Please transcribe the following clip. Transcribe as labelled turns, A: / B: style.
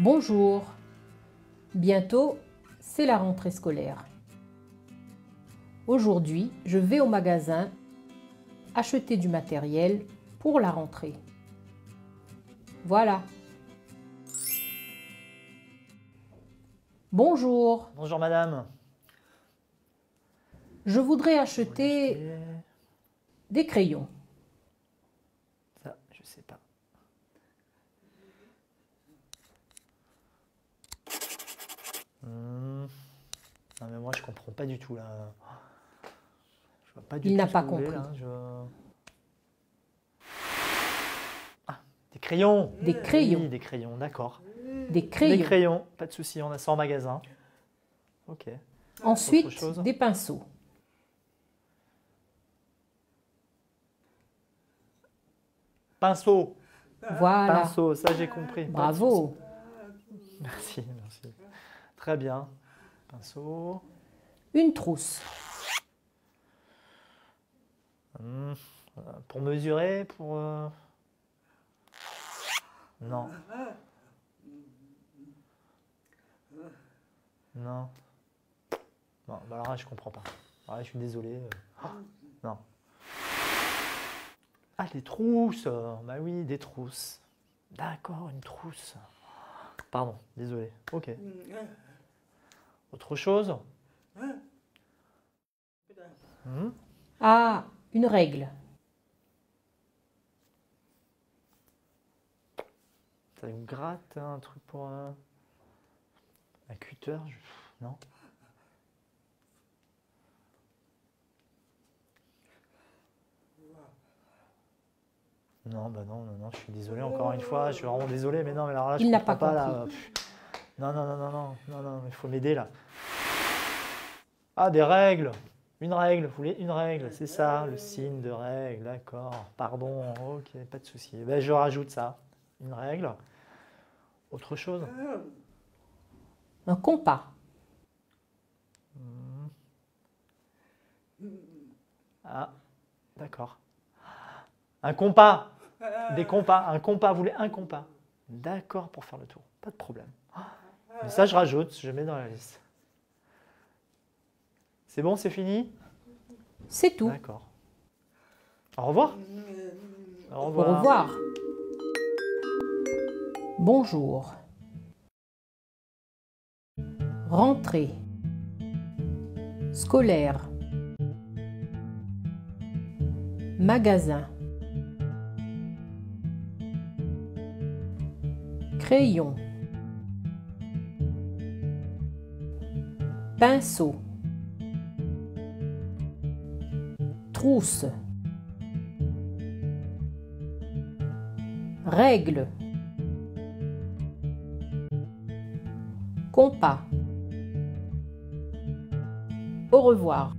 A: Bonjour, bientôt c'est la rentrée scolaire. Aujourd'hui, je vais au magasin acheter du matériel pour la rentrée. Voilà. Bonjour,
B: Bonjour madame.
A: je voudrais acheter des crayons.
B: Ça, je sais pas. Non mais moi je comprends pas du tout là. Je vois pas du
A: Il
B: tout
A: n'a
B: ce
A: pas
B: que vous voulez,
A: compris.
B: là. Ah, des crayons.
A: Des crayons.
B: Oui, des crayons, d'accord.
A: Des crayons.
B: Des crayons, pas de souci, on a ça en magasin. Ok.
A: Ensuite,
B: Autre chose?
A: des pinceaux.
B: Pinceau.
A: Voilà.
B: Pinceau, ça j'ai compris. Pas de
A: Bravo.
B: souci. Merci, merci. Très bien. Pinceau.
A: Une trousse.
B: Pour mesurer, pour... Non. Non. Non, bah alors là, je comprends pas. Alors là, je suis désolé. Non. Ah, des trousses. Bah oui, des trousses. D'accord, une trousse. Pardon, désolé. Ok. Autre chose?
A: Ah, une règle.
B: Ça une gratte, un truc pour... un cutter? Non. Non, bah non, non, non, je suis désolé encore une fois, je suis vraiment désolé, mais non, mais alors là, je
A: Il n'a
B: comprends
A: pas
B: pas là.
A: compris.
B: Non, non, non, non, non, non, non, il faut m'aider là. Ah, des règles. Une règle, vous voulez une règle, c'est ça, le signe de règle, d'accord. Pardon, ok, pas de souci. Ben, je rajoute ça, une règle. Autre chose?
A: Un compas.
B: Ah, d'accord. Un compas. Des compas, un compas, vous voulez un compas? D'accord, pour faire le tour, pas de problème. Mais ça, je rajoute, je mets dans la liste. C'est bon, c'est fini?
A: C'est tout.
B: D'accord. Au revoir. Au
A: Au
B: revoir.
A: revoir. Bonjour. Rentrée. Scolaire. Magasin. Crayon. Pinceau. Trousse. Règle. Compas. Au revoir.